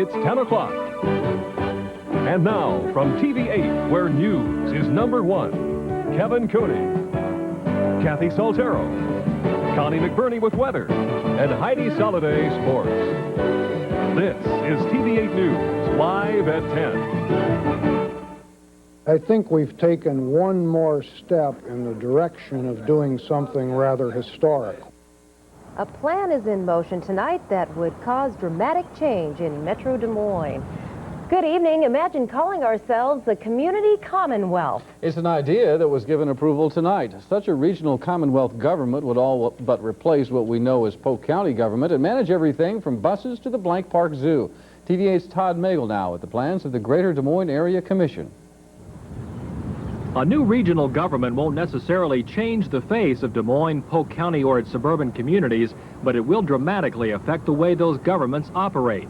It's 10 o'clock. And now, from TV-8, where news is #1, Kevin Cooney, Kathy Saltero, Connie McBurney with weather, and Heidi Soliday sports. This is TV-8 News, live at 10. I think we've taken one more step in the direction of doing something rather historic. A plan is in motion tonight that would cause dramatic change in Metro Des Moines. Good evening. Imagine calling ourselves the Community Commonwealth. It's an idea that was given approval tonight. Such a regional Commonwealth government would all but replace what we know as Polk County government and manage everything from buses to the Blank Park Zoo. TV-8's Todd Magel now with the plans of the Greater Des Moines Area Commission. A new regional government won't necessarily change the face of Des Moines, Polk County, or its suburban communities, but it will dramatically affect the way those governments operate.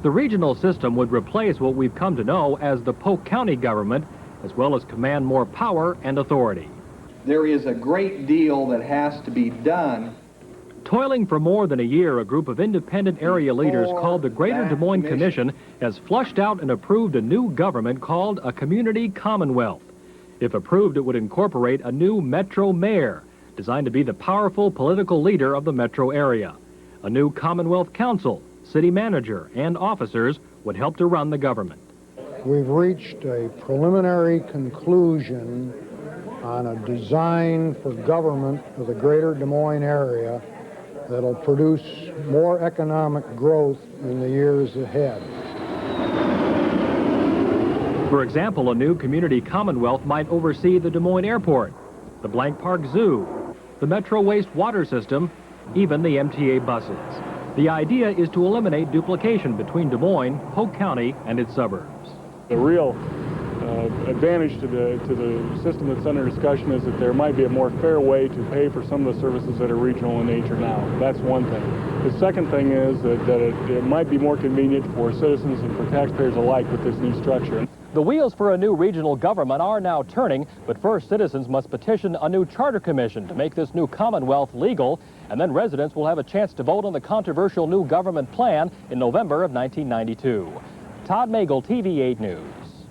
The regional system would replace what we've come to know as the Polk County government, as well as command more power and authority. There is a great deal that has to be done. Toiling for more than a year, a group of independent area leaders called the Greater Des Moines Commission has flushed out and approved a new government called a Community Commonwealth. If approved, it would incorporate a new Metro Mayor, designed to be the powerful political leader of the metro area. A new Commonwealth Council, city manager, and officers would help to run the government. We've reached a preliminary conclusion on a design for government of the Greater Des Moines area that'll produce more economic growth in the years ahead. For example, a new Community Commonwealth might oversee the Des Moines Airport, the Blank Park Zoo, the Metro Waste Water System, even the MTA buses. The idea is to eliminate duplication between Des Moines, Polk County, and its suburbs. The real advantage to the system that's under discussion is that there might be a more fair way to pay for some of the services that are regional in nature now. That's one thing. The second thing is that it might be more convenient for citizens and for taxpayers alike with this new structure. The wheels for a new regional government are now turning, but first citizens must petition a new charter commission to make this new Commonwealth legal, and then residents will have a chance to vote on the controversial new government plan in November of 1992. Todd Magel, TV-8 News.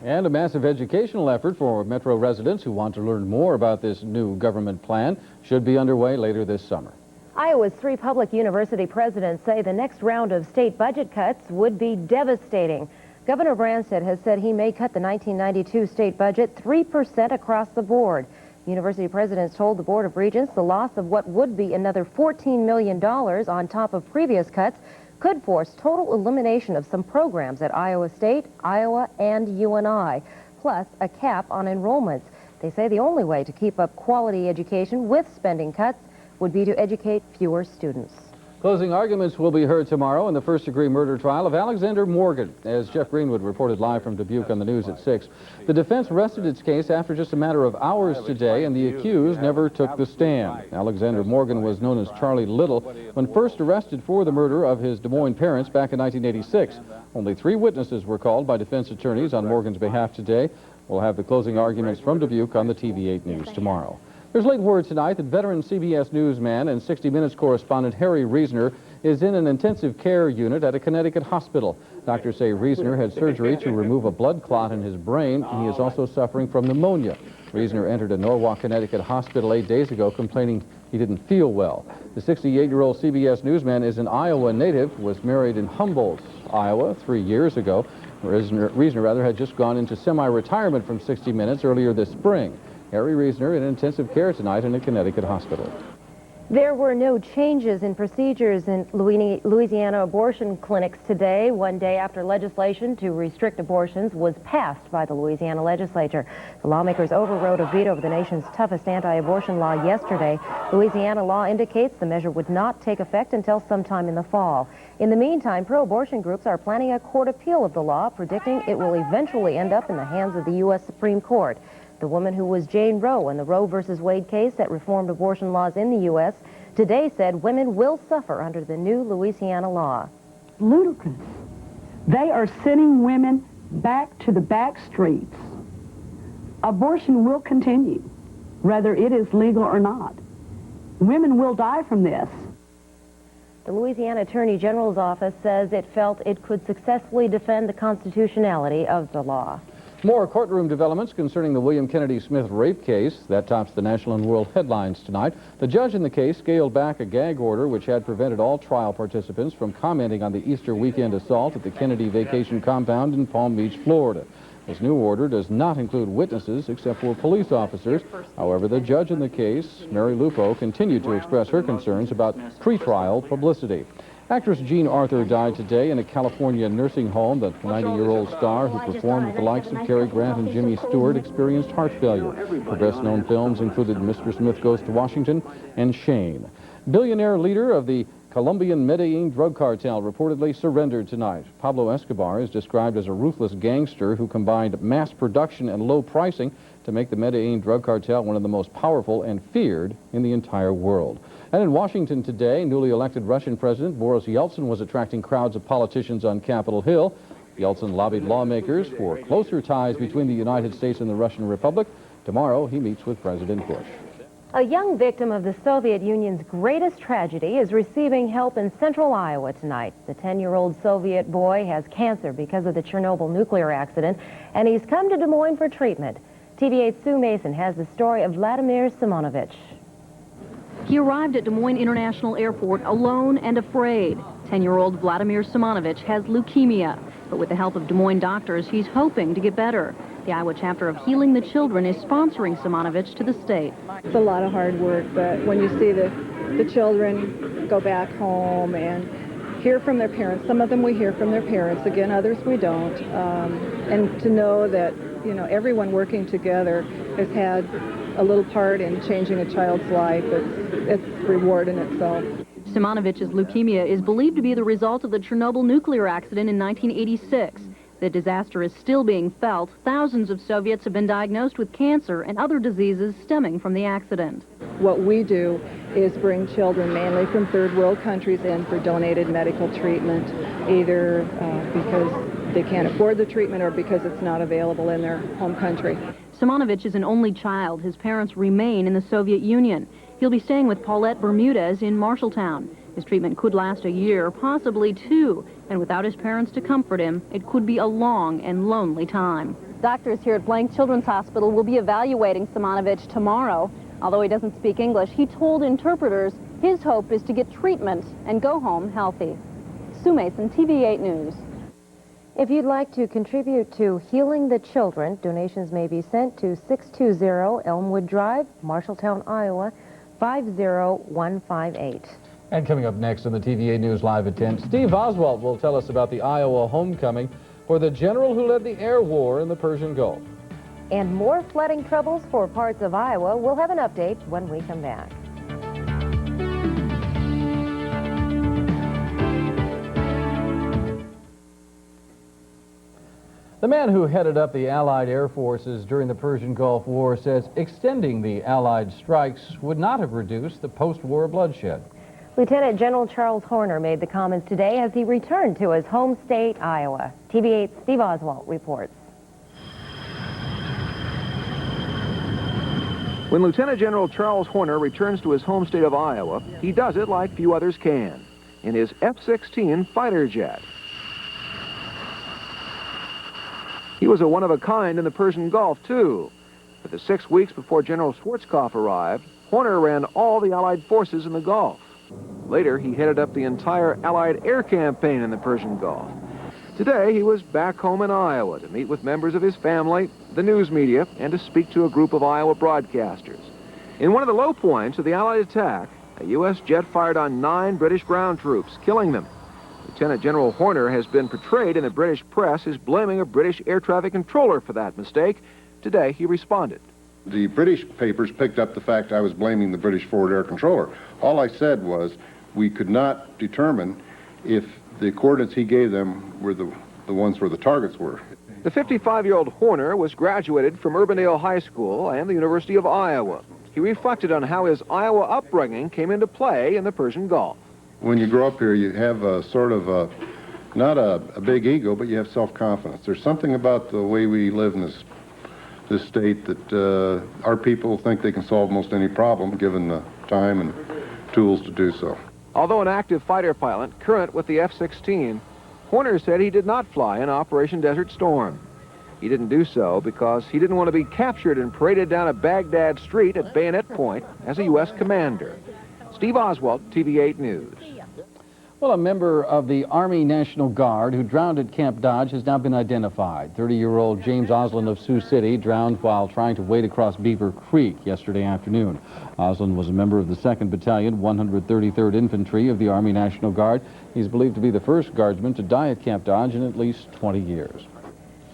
And a massive educational effort for Metro residents who want to learn more about this new government plan should be underway later this summer. Iowa's 3 public university presidents say the next round of state budget cuts would be devastating. Governor Branstad has said he may cut the 1992 state budget 3% across the board. University presidents told the Board of Regents the loss of what would be another $14 million on top of previous cuts could force total elimination of some programs at Iowa State, Iowa, and UNI, plus a cap on enrollments. They say the only way to keep up quality education with spending cuts would be to educate fewer students. Closing arguments will be heard tomorrow in the first-degree murder trial of Alexander Morgan. As Jeff Greenwood reported live from Dubuque on the news at 6, the defense rested its case after just a matter of hours today, and the accused never took the stand. Alexander Morgan was known as Charlie Little when first arrested for the murder of his Des Moines parents back in 1986. Only 3 witnesses were called by defense attorneys on Morgan's behalf today. We'll have the closing arguments from Dubuque on the TV-8 News tomorrow. There's late word tonight that veteran CBS newsman and 60 Minutes correspondent Harry Reasoner is in an intensive care unit at a Connecticut hospital. Doctors say Reasoner had surgery to remove a blood clot in his brain, and he is also suffering from pneumonia. Reasoner entered a Norwalk, Connecticut hospital 8 days ago complaining he didn't feel well. The 68-year-old CBS newsman is an Iowa native, was married in Humboldt, Iowa 3 years ago. Reasoner had just gone into semi-retirement from 60 Minutes earlier this spring. Harry Reasoner in intensive care tonight in a Connecticut hospital. There were no changes in procedures in Louisiana abortion clinics today, one day after legislation to restrict abortions was passed by the Louisiana legislature. The lawmakers overrode a veto of the nation's toughest anti-abortion law yesterday. Louisiana law indicates the measure would not take effect until sometime in the fall. In the meantime, pro-abortion groups are planning a court appeal of the law, predicting it will eventually end up in the hands of the U.S. Supreme Court. The woman who was Jane Roe in the Roe versus Wade case that reformed abortion laws in the U.S. today said women will suffer under the new Louisiana law. Ludicrous. They are sending women back to the back streets. Abortion will continue, whether it is legal or not. Women will die from this. The Louisiana Attorney General's office says it felt it could successfully defend the constitutionality of the law. More courtroom developments concerning the William Kennedy Smith rape case. That tops the national and world headlines tonight. The judge in the case scaled back a gag order which had prevented all trial participants from commenting on the Easter weekend assault at the Kennedy Vacation Compound in Palm Beach, Florida. This new order does not include witnesses except for police officers. However, the judge in the case, Mary Lupo, continued to express her concerns about pretrial publicity. Actress Jean Arthur died today in a California nursing home. The 90-year-old star, who performed with the likes of Cary Grant and Jimmy Stewart, experienced heart failure. Her best-known films included Mr. Smith Goes to Washington and Shane. Billionaire leader of the Colombian Medellin drug cartel reportedly surrendered tonight. Pablo Escobar is described as a ruthless gangster who combined mass production and low pricing to make the Medellin drug cartel one of the most powerful and feared in the entire world. And in Washington today, newly elected Russian President Boris Yeltsin was attracting crowds of politicians on Capitol Hill. Yeltsin lobbied lawmakers for closer ties between the United States and the Russian Republic. Tomorrow, he meets with President Bush. A young victim of the Soviet Union's greatest tragedy is receiving help in central Iowa tonight. The 10-year-old Soviet boy has cancer because of the Chernobyl nuclear accident, and he's come to Des Moines for treatment. TV-8's Sue Mason has the story of Vladimir Simonovich. He arrived at Des Moines International Airport alone and afraid. 10-year-old Vladimir Simonovich has leukemia, but with the help of Des Moines doctors, he's hoping to get better. The Iowa chapter of Healing the Children is sponsoring Simonovich to the state. It's a lot of hard work, but when you see the children go back home and hear from their parents, some of them we hear from their parents, again, others we don't, and to know that, you know, everyone working together has had a little part in changing a child's life, it's reward in itself. Simonovich's leukemia is believed to be the result of the Chernobyl nuclear accident in 1986. The disaster is still being felt. Thousands of Soviets have been diagnosed with cancer and other diseases stemming from the accident. What we do is bring children mainly from third world countries in for donated medical treatment, either because they can't afford the treatment or because it's not available in their home country. Simonovich is an only child. His parents remain in the Soviet Union. He'll be staying with Paulette Bermudez in Marshalltown. His treatment could last a year, possibly two, and without his parents to comfort him, it could be a long and lonely time. Doctors here at Blank Children's Hospital will be evaluating Simonovich tomorrow. Although he doesn't speak English, he told interpreters his hope is to get treatment and go home healthy. Sue Mason, TV-8 News. If you'd like to contribute to Healing the Children, donations may be sent to 620 Elmwood Drive, Marshalltown, Iowa, 50158. And coming up next on the TV-8 News Live at 10, Steve Oswald will tell us about the Iowa homecoming for the general who led the air war in the Persian Gulf. And more flooding troubles for parts of Iowa. We'll have an update when we come back. The man who headed up the Allied Air Forces during the Persian Gulf War says extending the Allied strikes would not have reduced the post-war bloodshed. Lieutenant General Charles Horner made the comments today as he returned to his home state, Iowa. TV-8's Steve Oswald reports. When Lieutenant General Charles Horner returns to his home state of Iowa, he does it like few others can, in his F-16 fighter jet. He was a one-of-a-kind in the Persian Gulf, too. For the 6 weeks before General Schwarzkopf arrived, Horner ran all the Allied forces in the Gulf. Later, he headed up the entire Allied air campaign in the Persian Gulf. Today, he was back home in Iowa to meet with members of his family, the news media, and to speak to a group of Iowa broadcasters. In one of the low points of the Allied attack, a U.S. jet fired on 9 British ground troops, killing them. Lieutenant General Horner has been portrayed in the British press as blaming a British air traffic controller for that mistake. Today, he responded. The British papers picked up the fact I was blaming the British forward air controller. All I said was we could not determine if the coordinates he gave them were the ones where the targets were. The 55-year-old Horner was graduated from Urbandale High School and the University of Iowa. He reflected on how his Iowa upbringing came into play in the Persian Gulf. When you grow up here, you have a sort of a, not a big ego, but you have self-confidence. There's something about the way we live in this state that our people think they can solve most any problem given the time and tools to do so. Although an active fighter pilot, current with the F-16, Horner said he did not fly in Operation Desert Storm. He didn't do so because he didn't want to be captured and paraded down a Baghdad street at bayonet point as a U.S. commander. Steve Oswald, TV-8 News. Well, a member of the Army National Guard who drowned at Camp Dodge has now been identified. 30-year-old James Osland of Sioux City drowned while trying to wade across Beaver Creek yesterday afternoon. Osland was a member of the 2nd Battalion, 133rd Infantry of the Army National Guard. He's believed to be the first guardsman to die at Camp Dodge in at least 20 years.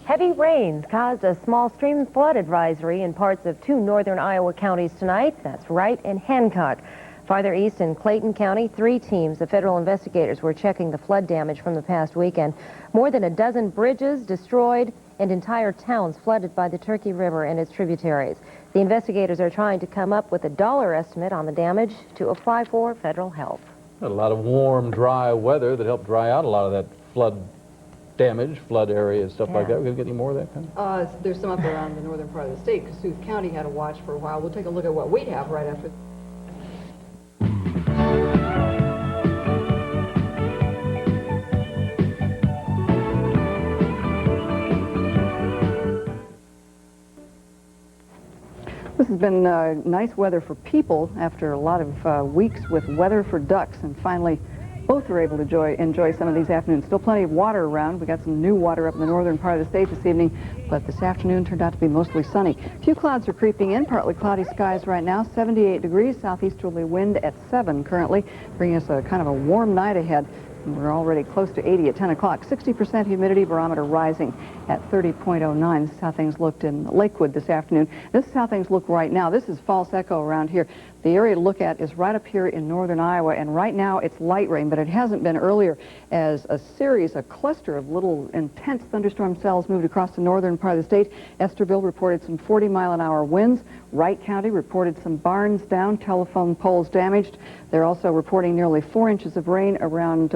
Heavy rains caused a small stream flood advisory in parts of 2 northern Iowa counties tonight. That's Wright and Hancock. Farther east in Clayton County, 3 teams of federal investigators were checking the flood damage from the past weekend. More than a dozen bridges destroyed and entire towns flooded by the Turkey River and its tributaries. The investigators are trying to come up with a dollar estimate on the damage to apply for federal help. A lot of warm, dry weather that helped dry out a lot of that flood damage, flood areas, stuff like that. We're going to get any more of that kind of? There's some up around the northern part of the state. Kasuth County had a watch for a while. We'll take a look at what we have right after. This has been nice weather for people after a lot of weeks with weather for ducks, and finally both are able to enjoy some of these afternoons. Still plenty of water around. We got some new water up in the northern part of the state this evening, but this afternoon turned out to be mostly sunny. A few clouds are creeping in, partly cloudy skies right now, 78 degrees, southeasterly wind at 7 currently, bringing us a kind of a warm night ahead. We're already close to 80 at 10 o'clock. 60% humidity, barometer rising at 30.09. This is how things looked in Lakewood this afternoon. This is how things look right now. This is false echo around here. The area to look at is right up here in northern Iowa, and right now it's light rain, but it hasn't been earlier as a cluster of little intense thunderstorm cells moved across the northern part of the state. Esterville reported some 40-mile-an-hour winds. Wright County reported some barns down, telephone poles damaged. They're also reporting nearly 4 inches of rain around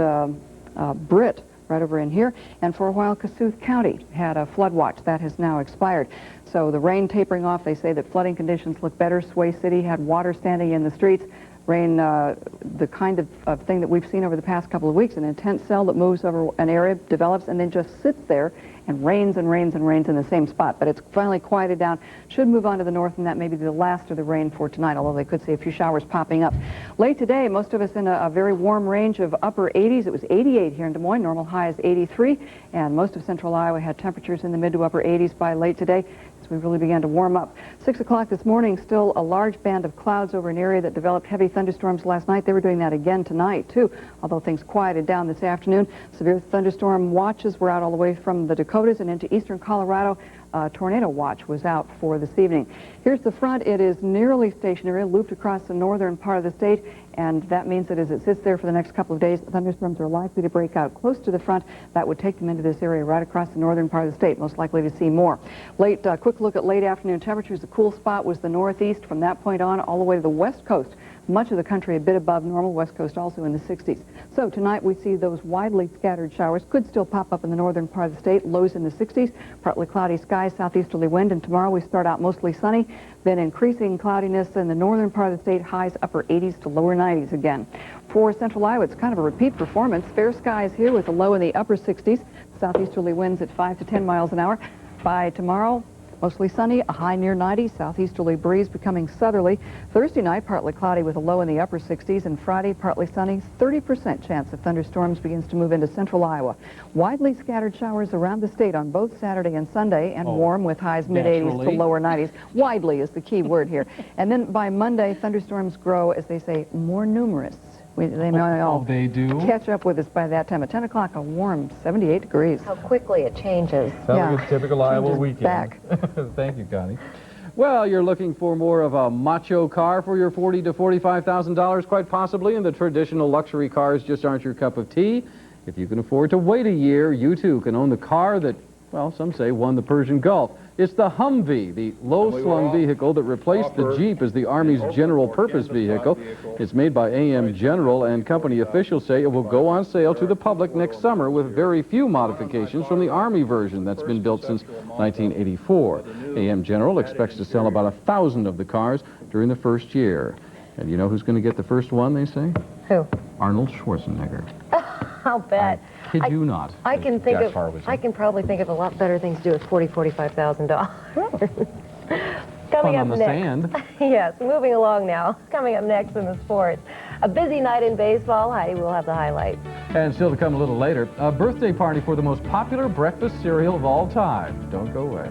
Britt, right over in here. And for a while, Kasuth County had a flood watch. That has now expired. So the rain tapering off. They say that flooding conditions look better. Sway City had water standing in the streets. Rain, the kind of thing that we've seen over the past couple of weeks, an intense cell that moves over an area, develops, and then just sits there and rains and rains and rains in the same spot. But it's finally quieted down. Should move on to the north, and that may be the last of the rain for tonight, although they could see a few showers popping up. Late today, most of us in a very warm range of upper 80s. It was 88 here in Des Moines. Normal high is 83, and most of central Iowa had temperatures in the mid to upper 80s by late today. We really began to warm up. 6 o'clock this morning, still a large band of clouds over an area that developed heavy thunderstorms last night. They were doing that again tonight, too, although things quieted down this afternoon. Severe thunderstorm watches were out all the way from the Dakotas and into eastern Colorado. Tornado watch was out for this evening. Here's the front. It is nearly stationary, looped across the northern part of the state, and that means that as it sits there for the next couple of days, thunderstorms are likely to break out close to the front. That would take them into this area right across the northern part of the state, most likely to see more. Quick look at late afternoon temperatures. The cool spot was the northeast. From that point on, all the way to the west coast. Much of the country a bit above normal, west coast also in the 60s. So tonight we see those widely scattered showers could still pop up in the northern part of the state, lows in the 60s, partly cloudy skies, southeasterly wind, and tomorrow we start out mostly sunny, then increasing cloudiness in the northern part of the state, highs upper 80s to lower 90s again. For central Iowa, it's kind of a repeat performance. Fair skies here with a low in the upper 60s, southeasterly winds at 5 to 10 miles an hour. By tomorrow, mostly sunny, a high near 90, southeasterly breeze becoming southerly. Thursday night, partly cloudy with a low in the upper 60s, and Friday, partly sunny, 30% chance of thunderstorms begins to move into central Iowa. Widely scattered showers around the state on both Saturday and Sunday, and warm with highs mid-80s to lower 90s. Widely is the key word here. And then by Monday, thunderstorms grow, as they say, more numerous. They may all catch up with us by that time. At 10 o'clock, a warm 78 degrees. How quickly it changes. Sounds like a typical Iowa weekend. Back. Thank you, Connie. Well, you're looking for more of a macho car for your $40,000 to $45,000, quite possibly, and the traditional luxury cars just aren't your cup of tea. If you can afford to wait a year, you too can own the car that, well, some say won the Persian Gulf. It's the Humvee, the low-slung vehicle that replaced the Jeep as the Army's general-purpose vehicle. It's made by AM General, and company officials say it will go on sale to the public next summer with very few modifications from the Army version that's been built since 1984. AM General expects to sell about 1,000 of the cars during the first year. And you know who's going to get the first one, they say? Who? Arnold Schwarzenegger. I'll bet. Kid you not. I can probably think of a lot better things to do with $45,000. Coming up on the next. sand. Yes, moving along now. Coming up next in the sports. A busy night in baseball. Heidi will have the highlights. And still to come a little later, a birthday party for the most popular breakfast cereal of all time. Don't go away.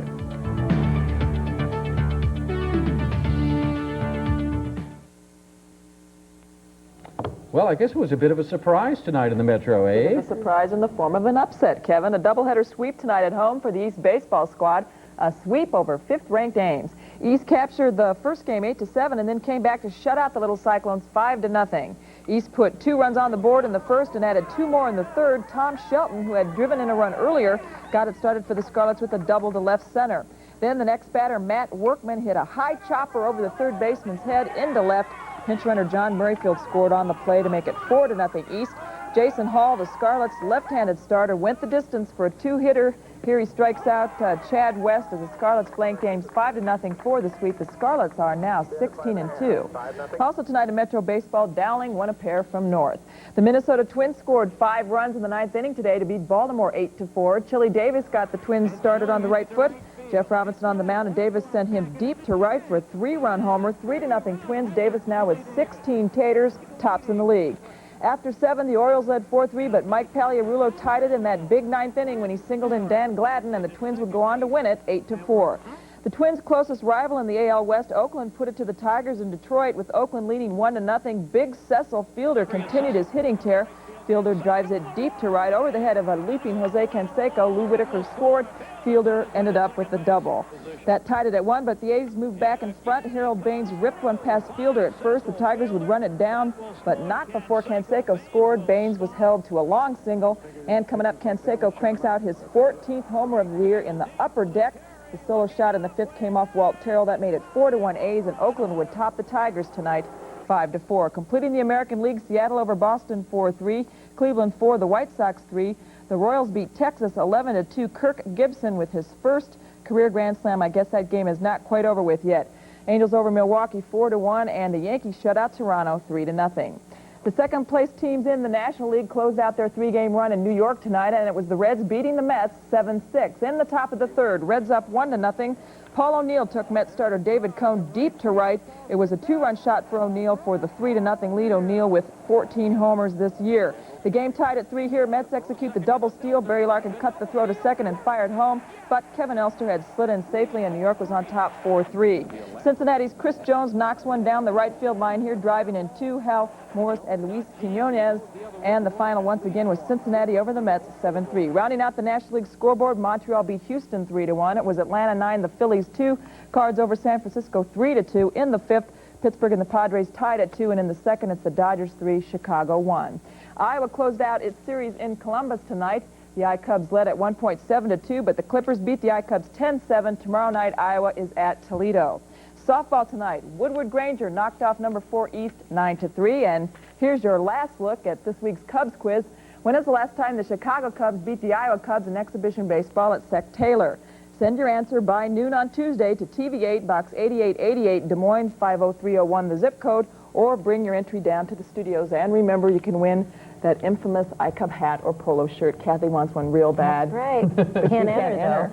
Well, I guess it was a bit of a surprise tonight in the Metro, eh? A surprise in the form of an upset, Kevin. A doubleheader sweep tonight at home for the East baseball squad. A sweep over 5th-ranked Ames. East captured the first game 8-7 and then came back to shut out the Little Cyclones 5-0. East put 2 runs on the board in the first and added 2 more in the third. Tom Shelton, who had driven in a run earlier, got it started for the Scarlets with a double to left center. Then the next batter, Matt Workman, hit a high chopper over the third baseman's head into left. Pinch runner John Murrayfield scored on the play to make it 4-0 East. Jason Hall, the Scarlets' left-handed starter, went the distance for a 2-hitter. Here he strikes out Chad West as the Scarlets blank Ames 5-0 for the sweep. The Scarlets are now 16-2. Also tonight in Metro Baseball, Dowling won a pair from North. The Minnesota Twins scored 5 runs in the 9th inning today to beat Baltimore 8-4. Chili Davis got the Twins started on the right foot. Jeff Robinson on the mound, and Davis sent him deep to right for a 3-run homer. 3-0 Twins. Davis now with 16 taters, tops in the league. After 7, the Orioles led 4-3, but Mike Pagliarulo tied it in that big 9th inning when he singled in Dan Gladden, and the Twins would go on to win it 8-4. The Twins' closest rival in the AL West, Oakland, put it to the Tigers in Detroit, with Oakland leading 1-0. Big Cecil Fielder continued his hitting tear. Fielder drives it deep to right over the head of a leaping Jose Canseco. Lou Whitaker scored. Fielder ended up with a double. That tied it at 1, but the A's moved back in front. Harold Baines ripped one past Fielder at first. The Tigers would run it down, but not before Canseco scored. Baines was held to a long single, and coming up, Canseco cranks out his 14th homer of the year in the upper deck. The solo shot in the 5th came off Walt Terrell. That made it 4-1 A's, and Oakland would top the Tigers tonight 5-4. Completing the American League, Seattle over Boston 4-3, Cleveland 4, the White Sox 3. The Royals beat Texas 11-2. Kirk Gibson with his first career Grand Slam. I guess that game is not quite over with yet. Angels over Milwaukee 4-1, and the Yankees shut out Toronto 3-0. The second-place teams in the National League closed out their 3-game run in New York tonight, and it was the Reds beating the Mets 7-6. In the top of the 3rd, Reds up 1-0. Paul O'Neill took Met starter David Cohn deep to right. It was a 2-run shot for O'Neill for the 3-0 lead. O'Neill with 14 homers this year. The game tied at 3 here. Mets execute the double steal. Barry Larkin cut the throw to second and fired home, but Kevin Elster had slid in safely, and New York was on top 4-3. Cincinnati's Chris Jones knocks one down the right field line here, driving in 2. Hal Morris and Luis Quinones, and the final once again was Cincinnati over the Mets 7-3. Rounding out the National League scoreboard, Montreal beat Houston 3-1. It was Atlanta 9, the Phillies 2. Cards over San Francisco 3-2. In the 5th, Pittsburgh and the Padres tied at 2, and in the 2nd, it's the Dodgers 3, Chicago 1. Iowa closed out its series in Columbus tonight. The I-Cubs led at one point 7-2, but the Clippers beat the I-Cubs 10-7. Tomorrow night, Iowa is at Toledo. Softball tonight, Woodward Granger knocked off number 4 East 9-3, and here's your last look at this week's Cubs quiz. When is the last time the Chicago Cubs beat the Iowa Cubs in exhibition baseball at Sec Taylor? Send your answer by noon on Tuesday to TV-8, Box 8888, Des Moines 50301, the zip code, or bring your entry down to the studios. And remember, you can win that infamous I-Cub hat or polo shirt. Kathy wants one real bad. That's right. Can't enter,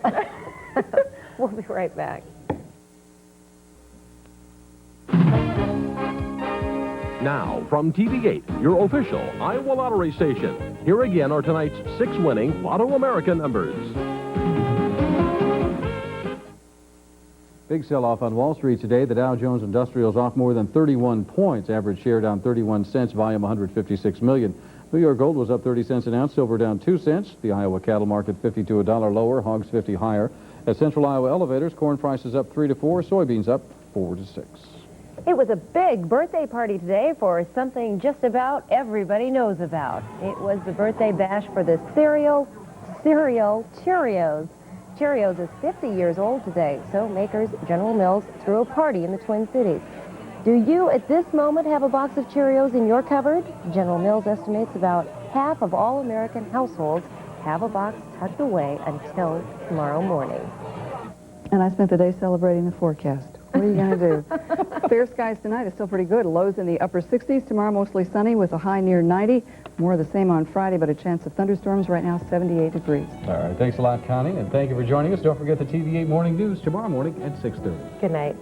though. We'll be right back. Now, from TV-8, your official Iowa lottery station, here again are tonight's 6 winning Lotto America numbers. Big sell-off on Wall Street today. The Dow Jones Industrial's off more than 31 points. Average share down 31 cents, volume 156 million. New York gold was up 30 cents an ounce, silver down 2 cents. The Iowa cattle market 50 to $1 lower, hogs 50 higher. At Central Iowa Elevators, corn prices up 3 to 4, soybeans up 4 to 6. It was a big birthday party today for something just about everybody knows about. It was the birthday bash for the cereal Cheerios. Cheerios is 50 years old today, so makers General Mills threw a party in the Twin Cities. Do you, at this moment, have a box of Cheerios in your cupboard? General Mills estimates about half of all American households have a box tucked away until tomorrow morning. And I spent the day celebrating the forecast. What are you going to do? Fair skies tonight is still pretty good. Lows in the upper 60s. Tomorrow mostly sunny with a high near 90. More of the same on Friday, but a chance of thunderstorms. Right now 78 degrees. All right, thanks a lot, Connie, and thank you for joining us. Don't forget the TV-8 Morning News tomorrow morning at 6:30. Good night.